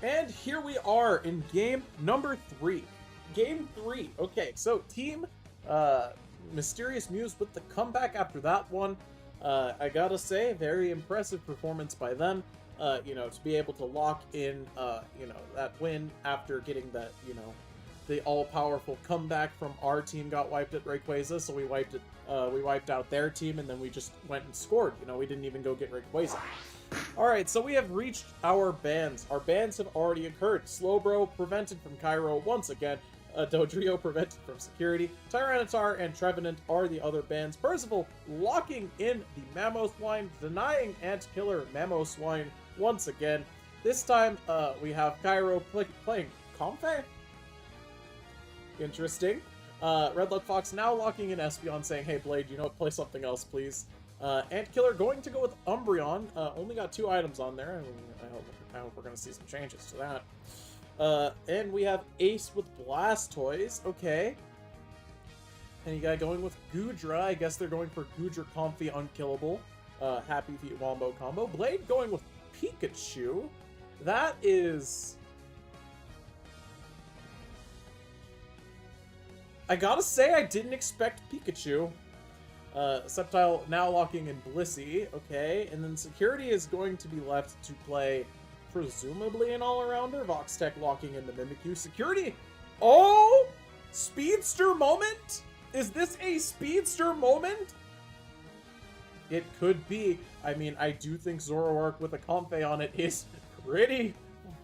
And here we are in game number 3. Game 3. Okay, so Team Mysterious Muse with the comeback after that one. I gotta say, very impressive performance by them. To be able to lock in, that win after getting that, the all-powerful comeback from our team got wiped at Rayquaza, so we wiped out their team, and then we just went and scored. We didn't even go get Rayquaza. Alright, so we have reached our bans. Our bans have already occurred. Slowbro prevented from Cairo once again. Dodrio prevented from security. Tyranitar and Trevenant are the other bans. Percival locking in the Mamoswine, denying Antkiller Mamoswine once again. This time, we have Cairo playing Comfey? Interesting. Red Luck Fox now locking in Espeon, saying, hey Blade, play something else, please. Antkiller going to go with Umbreon. Only got 2 items on there, and I hope we're going to see some changes to that. And we have Ace with Blastoise. Okay. And you got going with Goodra. I guess they're going for Goodra Comfey Unkillable. Happy Feet Wombo combo. Blade going with Pikachu. That is... I gotta say, I didn't expect Pikachu. Sceptile now locking in Blissey, okay, and then Security is going to be left to play, presumably, an all-arounder. Voxtech locking in the Mimikyu. Security! Oh! Speedster moment? Is this a Speedster moment? It could be. I mean, I do think Zoroark with a Comfey on it is pretty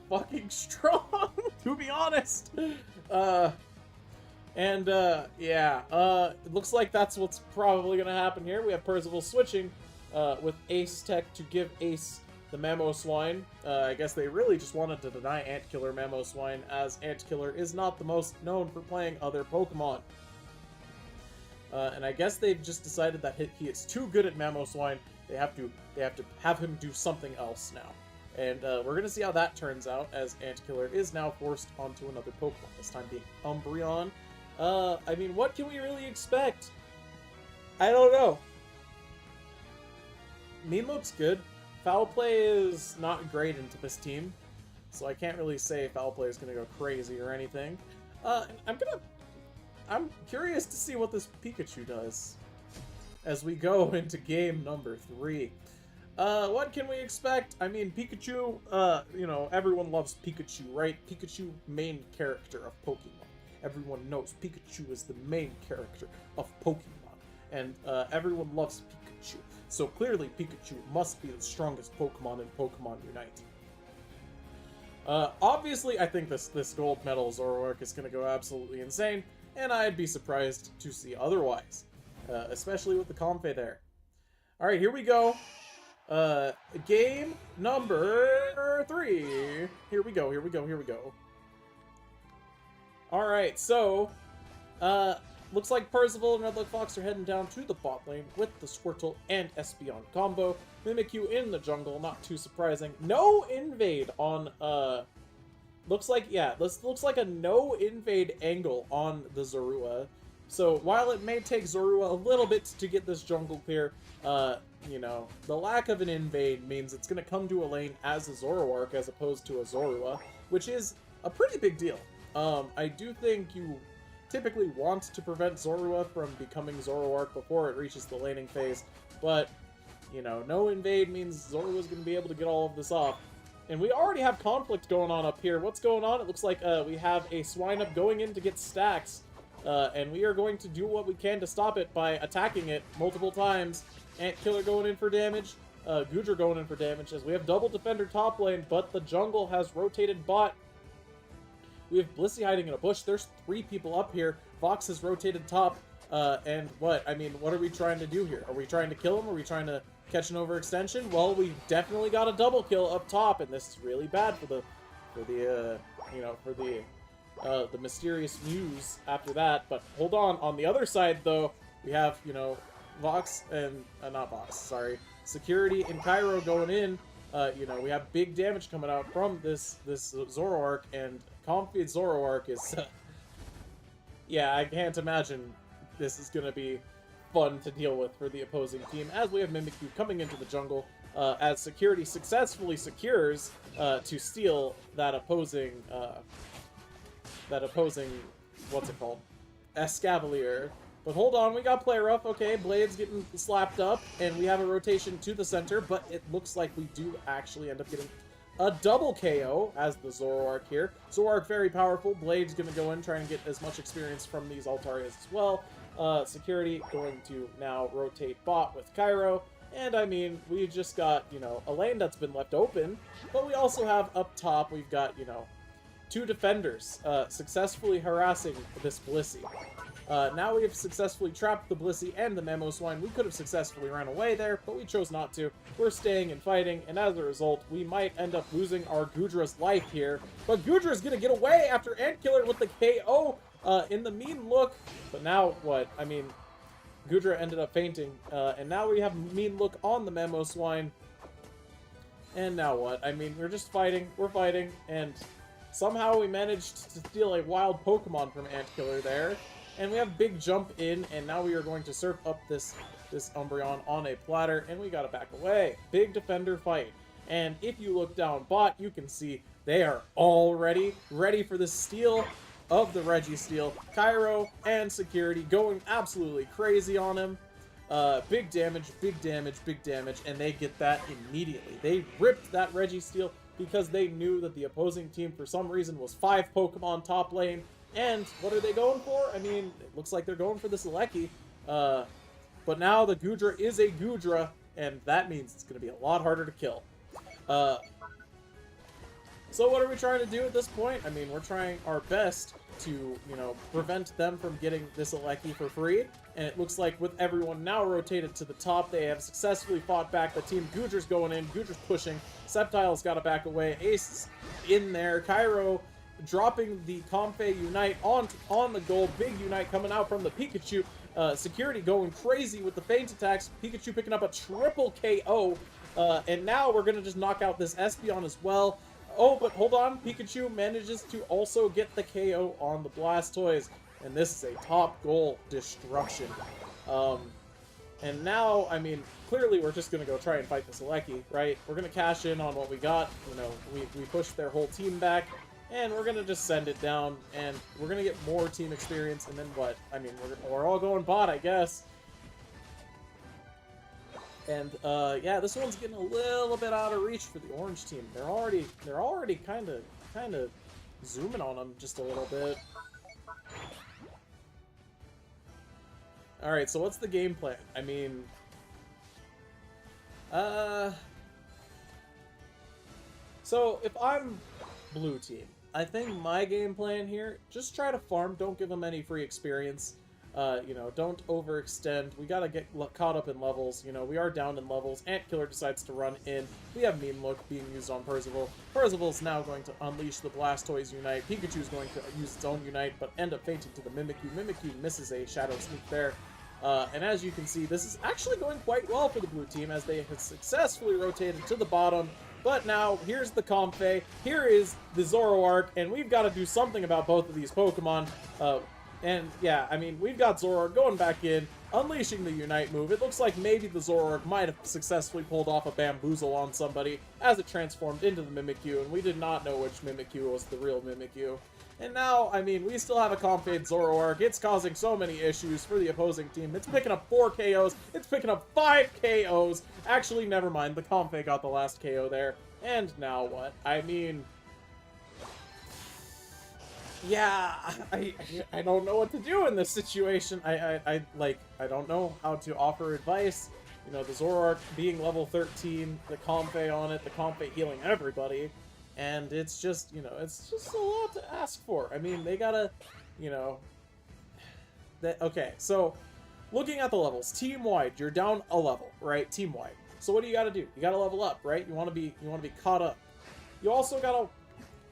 fucking strong, to be honest. It looks like that's what's probably going to happen here. We have Percival switching with Ace Tech to give Ace the Mamoswine. I guess they really just wanted to deny Antkiller Mamoswine, as Antkiller is not the most known for playing other Pokemon. And I guess they've just decided that he is too good at Mamoswine. They have to have him do something else now. And we're going to see how that turns out, as Antkiller is now forced onto another Pokemon, this time being Umbreon. I mean, what can we really expect? I don't know. Meme looks good. Foul play is not great into this team, so I can't really say foul play is going to go crazy or anything. I'm curious to see what this Pikachu does as we go into game number 3. What can we expect? I mean, Pikachu, everyone loves Pikachu, right? Pikachu, main character of Pokemon. Everyone knows Pikachu is the main character of Pokemon, and everyone loves Pikachu. So clearly Pikachu must be the strongest Pokemon in Pokemon Unite. Obviously, I think this gold medal Zoroark is going to go absolutely insane, and I'd be surprised to see otherwise, especially with the Comfey there. Alright, here we go. Game number 3. Here we go. Alright, so, looks like Percival and Red Luck Fox are heading down to the bot lane with the Squirtle and Espeon combo. Mimikyu in the jungle, not too surprising. No invade on, looks like a no invade angle on the Zorua. So, while it may take Zorua a little bit to get this jungle clear, the lack of an invade means it's going to come to a lane as a Zoroark as opposed to a Zorua, which is a pretty big deal. I do think you typically want to prevent Zorua from becoming Zoroark before it reaches the laning phase, but, no invade means Zorua's going to be able to get all of this off. And we already have conflict going on up here. What's going on? It looks like we have a Swinub going in to get stacks, and we are going to do what we can to stop it by attacking it multiple times. Antkiller going in for damage, Goodra going in for damage, as we have double defender top lane, but the jungle has rotated bot. We have Blissey hiding in a bush. There's 3 people up here. Fox has rotated top, and what? I mean, what are we trying to do here? Are we trying to kill him? Are we trying to catch an overextension? Well, we definitely got a double kill up top, and this is really bad for the Mysterious Muse after that. But hold on the other side, though, we have, Vox and, not Vox, sorry, Security and Cairo going in. We have big damage coming out from this Zoroark, and Comfey Zoroark is, yeah, I can't imagine this is going to be fun to deal with for the opposing team, as we have Mimikyu coming into the jungle, as security successfully secures to steal that opposing, what's it called? Escavalier. But hold on, we got play rough. Okay, Blade's getting slapped up, and we have a rotation to the center, but it looks like we do actually end up getting a double KO as the Zoroark here. Zoroark very powerful. Blade's going to go in, trying to get as much experience from these Altarias as well. Security going to now rotate bot with Cairo. And I mean, we've just got, you know, a lane that's been left open, but we also have up top, we've got, you know, 2 defenders successfully harassing this Blissey. Now we have successfully trapped the Blissey and the Mamoswine. We could have successfully ran away there, but we chose not to. We're staying and fighting, and as a result, we might end up losing our Goodra's life here. But Goodra's gonna get away after Antkiller with the KO in the mean look. But now what? I mean, Goodra ended up fainting, and now we have mean look on the Mamoswine. And now what? I mean, we're just fighting, and somehow we managed to steal a wild Pokemon from Antkiller there. And we have big jump in, and now we are going to surf up this Umbreon on a platter, and we gotta back away. Big defender fight. And if you look down bot, you can see they are already ready for the steal of the Registeel. Cairo and Security going absolutely crazy on him. Big damage, and they get that immediately. They ripped that Registeel because they knew that the opposing team, for some reason, was 5 Pokemon top lane. And what are they going for? I mean, it looks like they're going for this Alecki. But now the Goodra is a Goodra, and that means it's going to be a lot harder to kill. So what are we trying to do at this point? I mean, we're trying our best to, you know, prevent them from getting this Alecki for free. And it looks like with everyone now rotated to the top, they have successfully fought back. The team Goodra's going in, Goodra's pushing, Sceptile's got to back away, Ace in there, Cairo dropping the Comfey Unite on the goal. Big Unite coming out from the Pikachu. Security going crazy with the feint attacks. Pikachu picking up a triple KO. And now we're going to just knock out this Espeon as well. Oh, but hold on. Pikachu manages to also get the KO on the Blastoise. And this is a top goal destruction. And now, I mean, clearly we're just going to go try and fight this Alecki, right? We're going to cash in on what we got. You know, we pushed their whole team back. And we're going to just send it down, and we're going to get more team experience, and then what? I mean, we're all going bot, I guess. And, yeah, this one's getting a little bit out of reach for the orange team. They're already kind of zooming on them just a little bit. Alright, so what's the game plan? I mean, so if I'm blue team, I think my game plan here, just try to farm, don't give them any free experience. You know, don't overextend. We gotta get caught up in levels. You know, we are down in levels. Antkiller decides to run in. We have Mean Look being used on Percival. Percival's now going to unleash the Blastoise Unite. Pikachu's going to use its own Unite, but end up fainting to the Mimikyu. Mimikyu misses a Shadow Sneak there. And as you can see, this is actually going quite well for the blue team as they have successfully rotated to the bottom. But now, here's the Comfey, here is the Zoroark, and we've got to do something about both of these Pokemon. And yeah, I mean, we've got Zoroark going back in, unleashing the Unite move. It looks like maybe the Zoroark might have successfully pulled off a Bamboozle on somebody as it transformed into the Mimikyu, and we did not know which Mimikyu was the real Mimikyu. And now, I mean, we still have a Comfey Zoroark. It's causing so many issues for the opposing team. It's picking up 4 KOs. It's picking up 5 KOs. Actually, never mind. The Comfey got the last KO there. And now what? I mean, yeah, I don't know what to do in this situation. I don't know how to offer advice. You know, the Zoroark being level 13, the Comfey on it, the Comfey healing everybody. And it's just, you know, it's just a lot to ask for. I mean, they gotta, you know... Okay, so, looking at the levels, team-wide, you're down a level, right? Team-wide. So what do you gotta do? You gotta level up, right? You wanna be caught up. You also gotta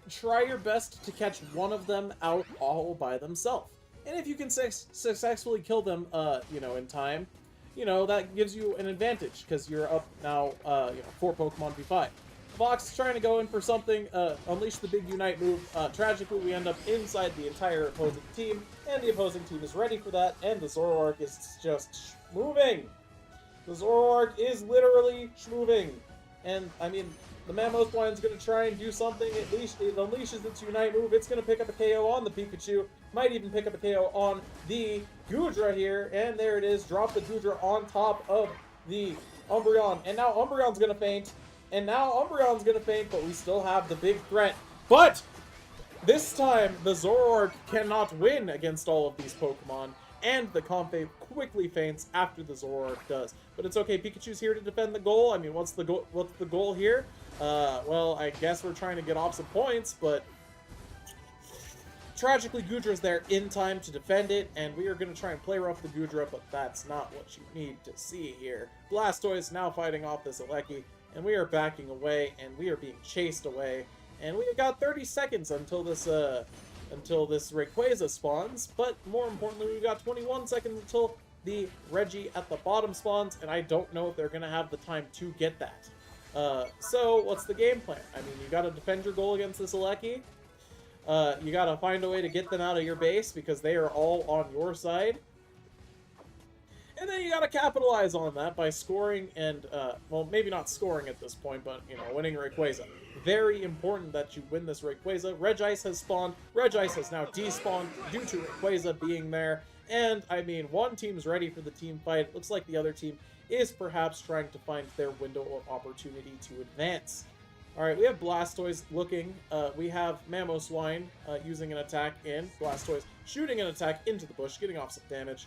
try your best to catch one of them out all by themselves. And if you can successfully kill them, you know, in time, you know, that gives you an advantage, because you're up now, you know, 4 Pokemon v5. Fox is trying to go in for something, unleash the big Unite move. Tragically, we end up inside the entire opposing team, and the opposing team is ready for that, and the Zoroark is just moving. The Zoroark is literally moving. And, I mean, the Mamoswine's going to try and do something. It unleashes its Unite move. It's going to pick up a KO on the Pikachu. Might even pick up a KO on the Goodra here. And there it is. Drop the Goodra on top of the Umbreon. And now Umbreon's going to faint. And now Umbreon's going to faint, but we still have the big threat. But this time, the Zoroark cannot win against all of these Pokemon. And the Comfey quickly faints after the Zoroark does. But it's okay, Pikachu's here to defend the goal. I mean, what's the goal here? Well, I guess we're trying to get off some points, but tragically, Goodra's there in time to defend it, and we are going to try and play rough the Goodra, but that's not what you need to see here. Blastoise now fighting off this Alecki, and we are backing away, and we are being chased away, and we've got 30 seconds until this Rayquaza spawns, but more importantly, we've got 21 seconds until the Reggie at the bottom spawns, and I don't know if they're going to have the time to get that. So, what's the game plan? I mean, you gotta defend your goal against this Alecki. You gotta find a way to get them out of your base, because they are all on your side. And then you gotta capitalize on that by scoring and, well, maybe not scoring at this point, but, you know, winning Rayquaza. Very important that you win this Rayquaza. Regice has spawned. Regice has now despawned due to Rayquaza being there. And, I mean, one team's ready for the team fight. It looks like the other team is perhaps trying to find their window of opportunity to advance. Alright, we have Blastoise looking. We have Mamoswine using an attack in. Blastoise shooting an attack into the bush, getting off some damage.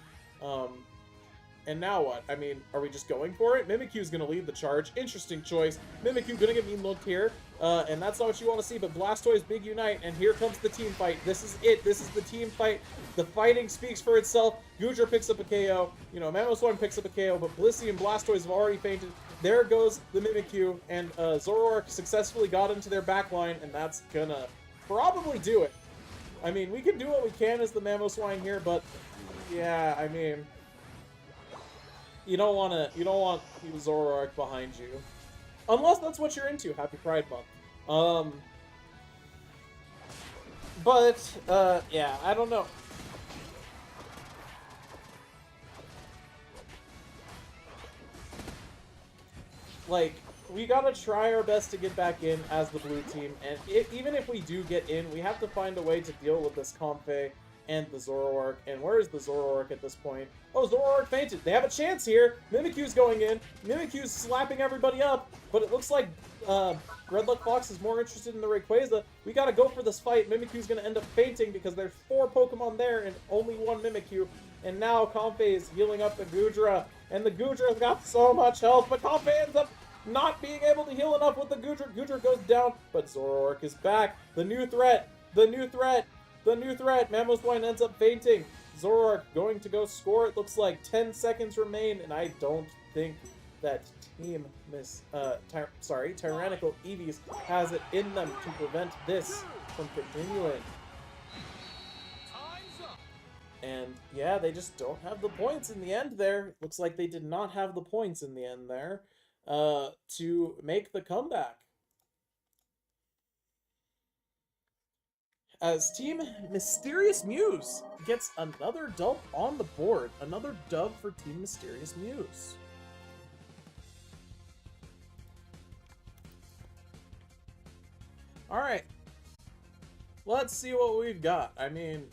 And now what? I mean, are we just going for it? Mimikyu's going to lead the charge. Interesting choice. Mimikyu going to get mean looked here. And that's not what you want to see, but Blastoise big unite, and here comes the team fight. This is it. This is the team fight. The fighting speaks for itself. Goodra picks up a KO. You know, Mamoswine picks up a KO, but Blissey and Blastoise have already fainted. There goes the Mimikyu, and Zoroark successfully got into their backline, and that's gonna probably do it. I mean, we can do what we can as the Mamoswine here, but yeah, I mean, you don't want Zoroark behind you. Unless that's what you're into. Happy Pride Month. Yeah, I don't know. Like, we gotta try our best to get back in as the blue team, and even if we do get in, we have to find a way to deal with this Comfey and the Zoroark. And where is the Zoroark at this point? Oh, Zoroark fainted. They have a chance here. Mimikyu's going in. Mimikyu's slapping everybody up, but it looks like Redluck Fox is more interested in the Rayquaza. We gotta go for this fight. Mimikyu's gonna end up fainting because there's 4 Pokemon there and only 1 Mimikyu. And now Comfey is healing up the Goodra, and the Goodra's got so much health, but Comfey ends up not being able to heal enough with the Goodra. Goodra goes down, but Zoroark is back. The new threat. The new threat. The new threat. Mamoswine ends up fainting. Zoroark going to go score. It looks like 10 seconds remain, and I don't think that Tyrannical Eevees has it in them to prevent this from continuing. And yeah, they just don't have the points in the end there. Looks like they did not have the points in the end there to make the comeback. As Team Mysterious Muse gets another dub on the board. Another dub for Team Mysterious Muse. Alright. Let's see what we've got. I mean,